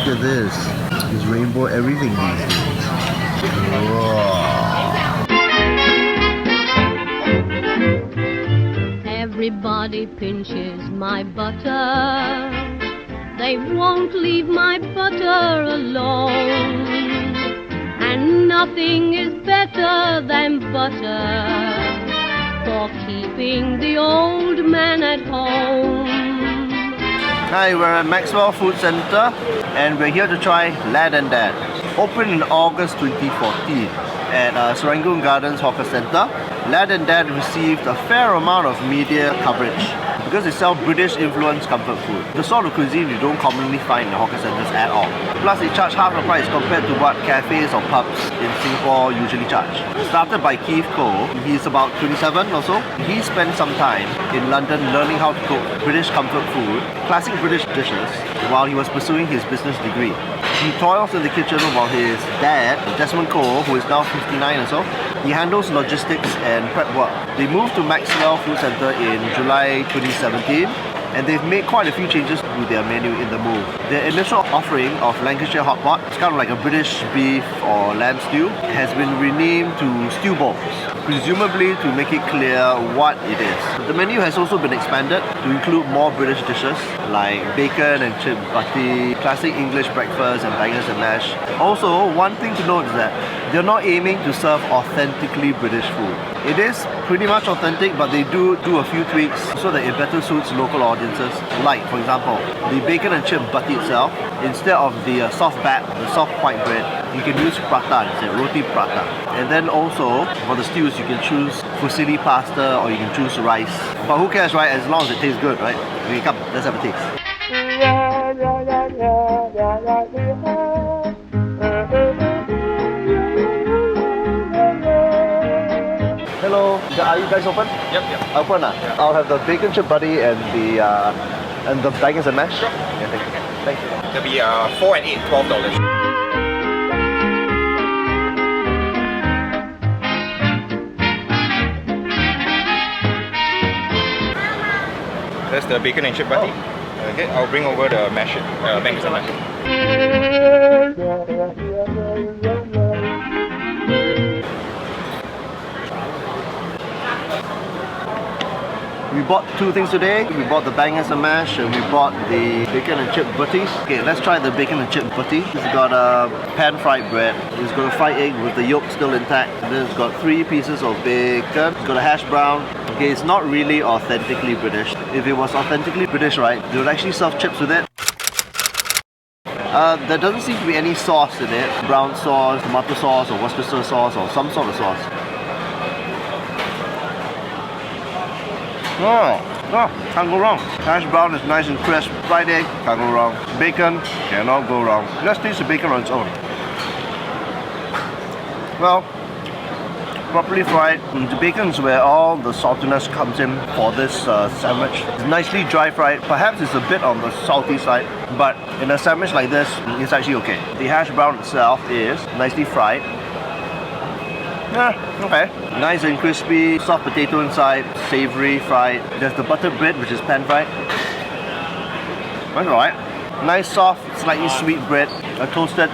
at this. There's rainbow everything these days. Whoa. Everybody pinches my butter. They won't leave my butter alone. And nothing is better than butter for keeping the old man at home. Hi, we're at Maxwell Food Centre and we're here to try Lad and Dad. Opened in August 2014 at Serangoon Gardens Hawker Centre. Lad and Dad received a fair amount of media coverage because they sell British influenced comfort food. The sort of cuisine you don't commonly find in hawker centres at all. Plus they charge half the price compared to what cafes or pubs in Singapore usually charge. Started by Keith Cole, he's about 27 or so. He spent some time in London learning how to cook British comfort food, classic British dishes, while he was pursuing his business degree. He toils in the kitchen while his dad, Desmond Cole, who is now 59 or so, he handles logistics and prep work. They moved to Maxwell Food Centre in July 2017 and they've made quite a few changes to their menu in the move. Their initial offering of Lancashire hot pot, it's kind of like a British beef or lamb stew, has been renamed to stew balls, presumably to make it clear what it is. The menu has also been expanded to include more British dishes like bacon and chip butty, classic English breakfast and bangers and mash. Also, one thing to note is that they're not aiming to serve authentically British food. It is pretty much authentic, but they do a few tweaks so that it better suits local audiences. Like, for example, the bacon and chip butty itself, instead of the soft bat, the soft white bread, you can use prata instead, roti prata. And then also, for the stews, you can choose fusilli pasta or you can choose rice. But who cares, right? As long as it tastes good, right? Okay, come, let's have a taste. Hello, are you guys open? Yep. Open? Yeah. I'll have the bacon chip butty and the bangers and mash. Sure. Yeah, thank you. There'll be 4 and 8, $12. That's the bacon and chip butty. Okay, I'll bring over the mash, bangers and mash. We bought two things today. We bought the bangers and mash and we bought the bacon and chip butties. Okay, let's try the bacon and chip butty. It's got a pan-fried bread. It's got a fried egg with the yolk still intact. And then it's got 3 pieces of bacon. It's got a hash brown. Okay, it's not really authentically British. If it was authentically British, right, they would actually serve chips with it. There doesn't seem to be any sauce in it. Brown sauce, tomato sauce, or Worcestershire sauce, or some sort of sauce. Can't go wrong. Hash brown is nice and crisp. Fried egg, can't go wrong. Bacon, cannot go wrong. Let's taste the bacon on its own. Well, properly fried. The bacon's where all the saltiness comes in for this sandwich. It's nicely dry fried. Perhaps it's a bit on the salty side, but in a sandwich like this, it's actually okay. The hash brown itself is nicely fried. Yeah, okay. Nice and crispy, soft potato inside, savory, fried. There's the buttered bread, which is pan-fried. That's alright. Nice, soft, slightly sweet bread. Toasted,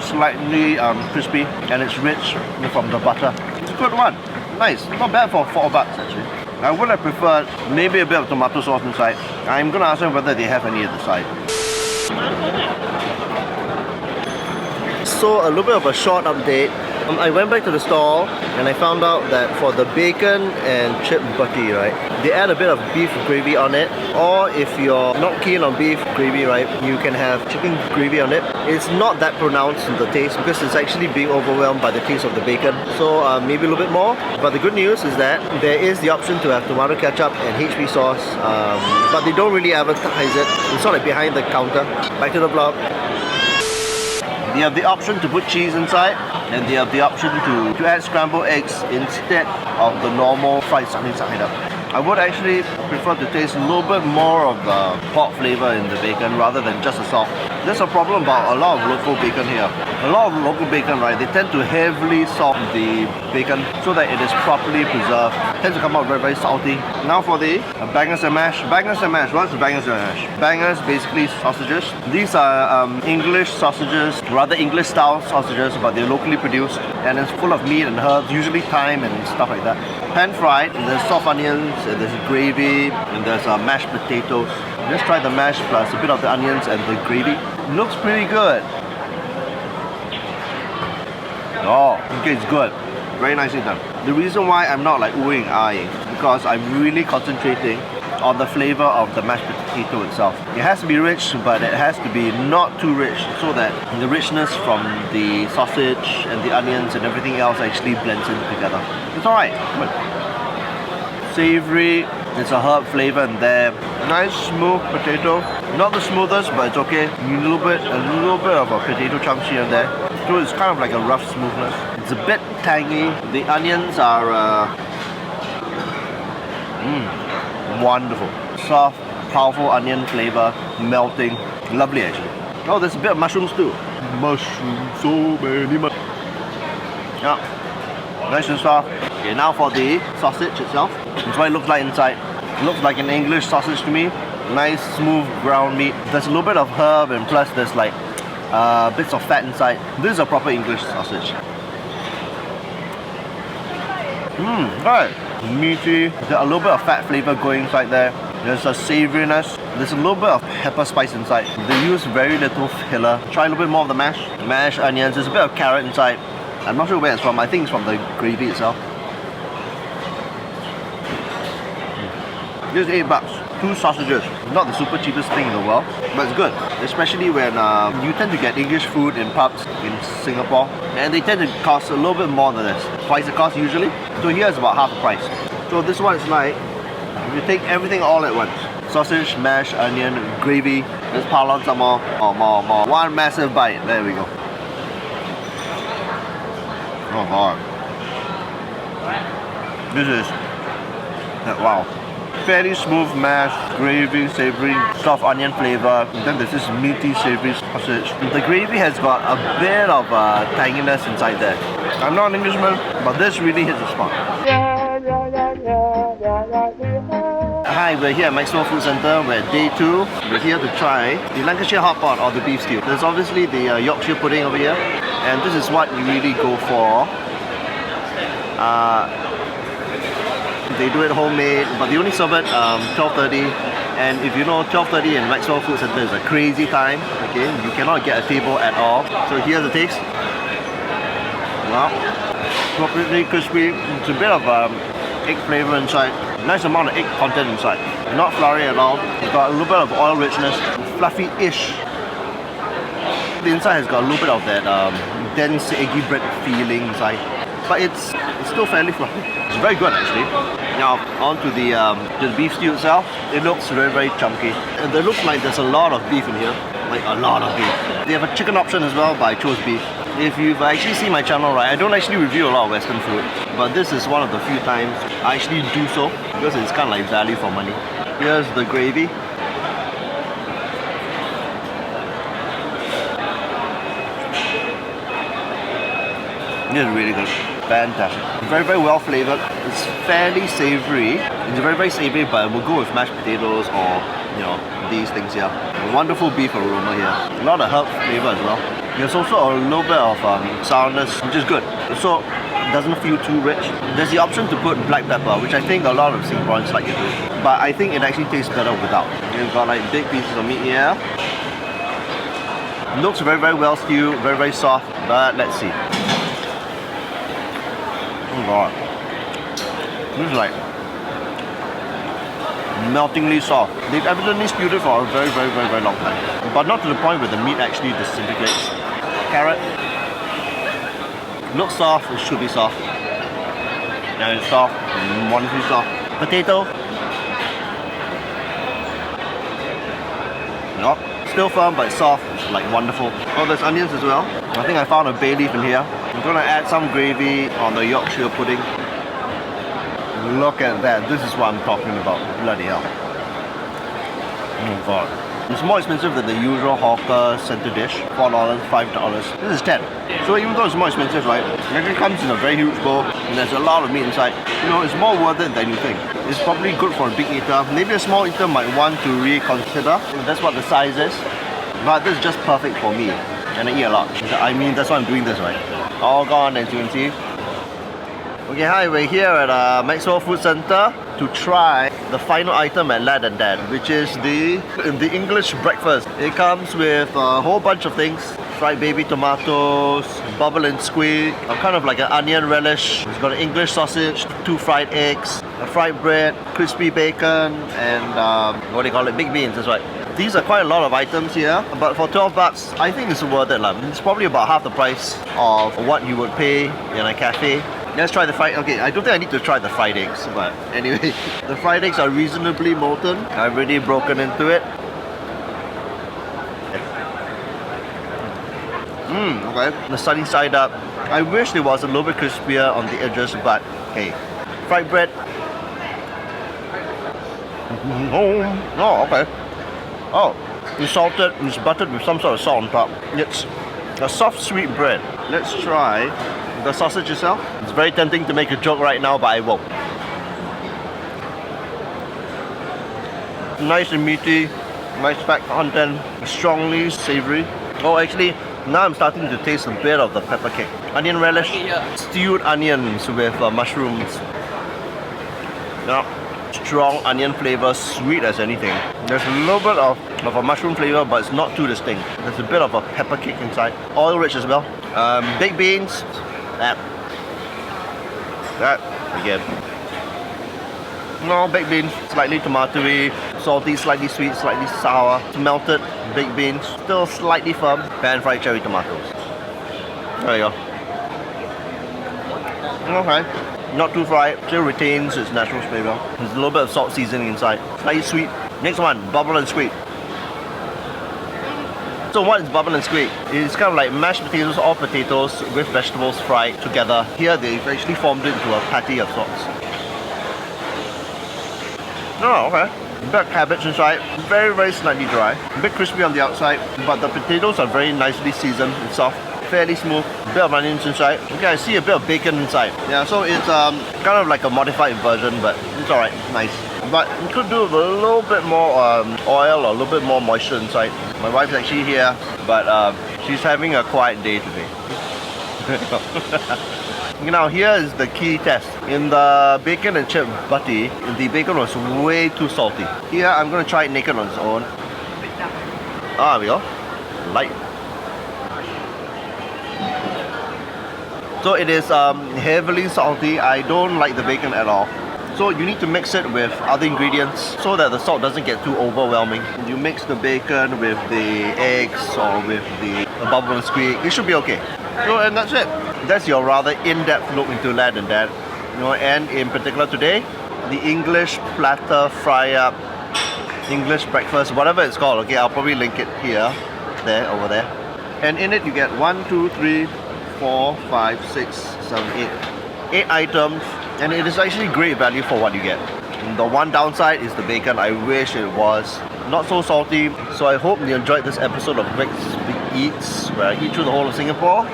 slightly crispy, and it's rich from the butter. It's a good one. Nice. Not bad for $4 actually. I would have preferred maybe a bit of tomato sauce inside. I'm gonna ask them whether they have any at the side. So a little bit of a short update. I went back to the stall and I found out that for the bacon and chip butty, right, they add a bit of beef gravy on it. Or if you're not keen on beef gravy, right, you can have chicken gravy on it. It's not that pronounced in the taste because it's actually being overwhelmed by the taste of the bacon. So maybe a little bit more. But the good news is that there is the option to have tomato ketchup and HP sauce. But they don't really advertise it. It's sort of behind the counter. Back to the vlog. They have the option to put cheese inside, and they have the option to add scrambled eggs instead of the normal fried sunny side up. I would actually prefer to taste a little bit more of the pork flavor in the bacon rather than just the salt. There's a problem about a lot of local bacon here. A lot of local bacon, right, they tend to heavily salt the bacon so that it is properly preserved. It tends to come out very, very salty. Now for the bangers and mash. Bangers and mash. What's bangers and mash? Bangers, basically sausages. These are English sausages, rather English style sausages, but they're locally produced. And it's full of meat and herbs, usually thyme and stuff like that. Pan fried, and there's soft onions, and there's gravy, and there's mashed potatoes. Just try the mash plus a bit of the onions and the gravy. Looks pretty good. Oh, okay, it's good. Very nicely done. The reason why I'm not like oohing and eyeing is because I'm really concentrating on the flavor of the mashed potato itself. It has to be rich, but it has to be not too rich so that the richness from the sausage and the onions and everything else actually blends in together. It's alright. Good. Savory. There's a herb flavor in there. Nice smooth potato. Not the smoothest, but it's okay. A little bit of a potato chunks here and there. So it's kind of like a rough smoothness. It's a bit tangy. The onions are wonderful. Soft, powerful onion flavor, melting. Lovely actually. Oh, there's a bit of mushrooms too. Mushrooms, so many mushrooms. Yeah, nice and soft. Okay, now for the sausage itself. That's what it looks like inside. It looks like an English sausage to me. Nice, smooth, ground meat. There's a little bit of herb and plus there's like bits of fat inside. This is a proper English sausage. Right. Meaty. There's a little bit of fat flavor going inside there. There's a savouriness. There's a little bit of pepper spice inside. They use very little filler. Try a little bit more of the mash. Mashed onions. There's a bit of carrot inside. I'm not sure where it's from. I think it's from the gravy itself. Just $8. 2 sausages. Not the super cheapest thing in the world, but it's good. Especially when you tend to get English food in pubs in Singapore, and they tend to cost a little bit more than this. Twice the cost usually. So here it's about half the price. So this one is like, you take everything all at once. Sausage, mash, onion, gravy. Let's pile on some more. More. One massive bite. There we go. Oh God. This is, wow. Fairly smooth mash, gravy, savory, soft onion flavor. And then there's this meaty, savory sausage. The gravy has got a bit of tanginess inside there. I'm not an Englishman, but this really hits the spot. Hi, we're here at Maxwell Food Centre. We're at day 2. We're here to try the Lancashire hot pot or the beef stew. There's obviously the Yorkshire pudding over here, and this is what you really go for. They do it homemade, but they only serve it 12:30. And if you know, 12:30 in Maxwell Food Centre is a crazy time. Okay, you cannot get a table at all. So here's the taste. Wow, completely crispy. It's a bit of egg flavor inside. Nice amount of egg content inside. Not floury at all. It's got a little bit of oil richness, fluffy-ish. The inside has got a little bit of that dense eggy bread feeling inside, but it's still fairly fluffy. It's very good actually. Now on to the beef stew itself. It looks very, very chunky. And it looks like there's a lot of beef in here. Like a lot of beef. They have a chicken option as well, but I chose beef. If you've actually seen my channel, right, I don't actually review a lot of Western food, but this is one of the few times I actually do so because it's kind of like value for money. Here's the gravy. This is really good. Fantastic. Very, very well flavored. It's fairly savory. It's very, very savory, but we'll go with mashed potatoes or, you know, these things here. A wonderful beef aroma here. A lot of herb flavor as well. There's also a little bit of sourness, which is good. So it doesn't feel too rich. There's the option to put black pepper, which I think a lot of Singaporeans like to do. But I think it actually tastes better without. You've got like big pieces of meat here. It looks very, very well stewed, very, very soft. But let's see. Oh God. This is like meltingly soft. They've evidently stewed it for a very, very, very, very long time. But not to the point where the meat actually disintegrates. Carrot. Looks soft, it should be soft. And it's soft, wonderfully soft. Potato. Nope. Still firm but soft, it's like wonderful. Oh, there's onions as well. I think I found a bay leaf in here. I'm gonna add some gravy on the Yorkshire pudding. Look at that. This is what I'm talking about. Bloody hell. Oh god. It's more expensive than the usual hawker center dish. $4, $5. This is 10. So even though it's more expensive, right? It actually comes in a very huge bowl and there's a lot of meat inside. You know, it's more worth it than you think. It's probably good for a big eater. Maybe a small eater might want to reconsider. That's what the size is. But this is just perfect for me. And I eat a lot. I mean, that's why I'm doing this, right? All gone, as you can see. Okay, hi, we're here at Maxwell Food Centre to try the final item at Lad and Dad, which is the English breakfast. It comes with a whole bunch of things. Fried baby tomatoes, bubble and squeak, kind of like an onion relish. It's got an English sausage, 2 fried eggs, a fried bread, crispy bacon, and what do you call it? Baked beans, that's right. These are quite a lot of items here, but for 12 bucks, I think it's worth it. It's probably about half the price of what you would pay in a cafe. Let's try the fried. Okay, I don't think I need to try the fried eggs, but anyway, the fried eggs are reasonably molten. I've already broken into it. Okay. The sunny side up. I wish it was a little bit crispier on the edges, but hey, fried bread. Oh, okay. Oh, it's salted. It's buttered with some sort of salt on top. It's a soft, sweet bread. Let's try the sausage itself. It's very tempting to make a joke right now, but I won't. Nice and meaty, nice fat content, strongly savory. Oh, actually, now I'm starting to taste a bit of the pepper cake. Onion relish, stewed onions with mushrooms. Now, strong onion flavor, sweet as anything. There's a little bit of a mushroom flavor, but it's not too distinct. There's a bit of a pepper cake inside. Oil rich as well. Baked beans. That again. No, baked beans, slightly tomatoey, salty, slightly sweet, slightly sour. Melted baked beans, still slightly firm. Pan-fried cherry tomatoes. There you go. Okay, not too fried, still retains its natural flavor. There's a little bit of salt seasoning inside. Slightly sweet. Next one, bubble and squeak. So what is bubble and squeak? It's kind of like mashed potatoes or potatoes with vegetables fried together. Here they've actually formed it into a patty of sorts. Oh, okay. A bit of cabbage inside. Very, very slightly dry. A bit crispy on the outside, but the potatoes are very nicely seasoned and soft. Fairly smooth. A bit of onions inside. Okay, I see a bit of bacon inside. Yeah, so it's kind of like a modified version, but it's alright. Nice. But you could do with a little bit more oil or a little bit more moisture inside. My wife's actually here, but she's having a quiet day today. Now here is the key test. In the bacon and chip butty, the bacon was way too salty. Here I'm going to try it naked on its own. There we go. Light. So it is heavily salty. I don't like the bacon at all. So you need to mix it with other ingredients so that the salt doesn't get too overwhelming. You mix the bacon with the eggs or with the bubble and squeak. It should be okay. So and that's it. That's your rather in-depth look into Lad and Dad. You know, and in particular today, the English platter fry-up, English breakfast, whatever it's called. Okay, I'll probably link it here, there, over there. And in it you get 1, 2, 3, 4, 5, 6, 7, 8. 8 items. And it is actually great value for what you get. The one downside is the bacon. I wish it was not so salty. So I hope you enjoyed this episode of Greg's Big Eats, where I eat through the whole of Singapore.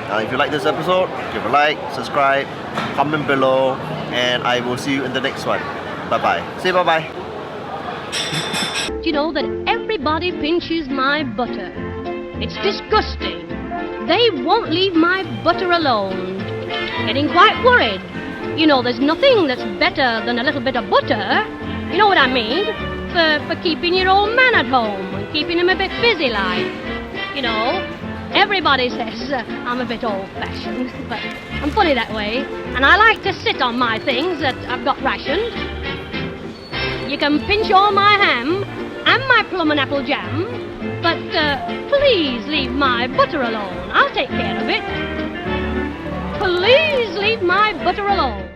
If you like this episode, give a like, subscribe, comment below, and I will see you in the next one. Bye-bye. Say bye-bye. You know that everybody pinches my butter. It's disgusting. They won't leave my butter alone. Getting quite worried. You know, there's nothing that's better than a little bit of butter. You know what I mean? For keeping your old man at home and keeping him a bit busy like. You know, everybody says I'm a bit old-fashioned, but I'm funny that way. And I like to sit on my things that I've got rationed. You can pinch all my ham and my plum and apple jam, but please leave my butter alone. I'll take care of it. Please leave my butter alone.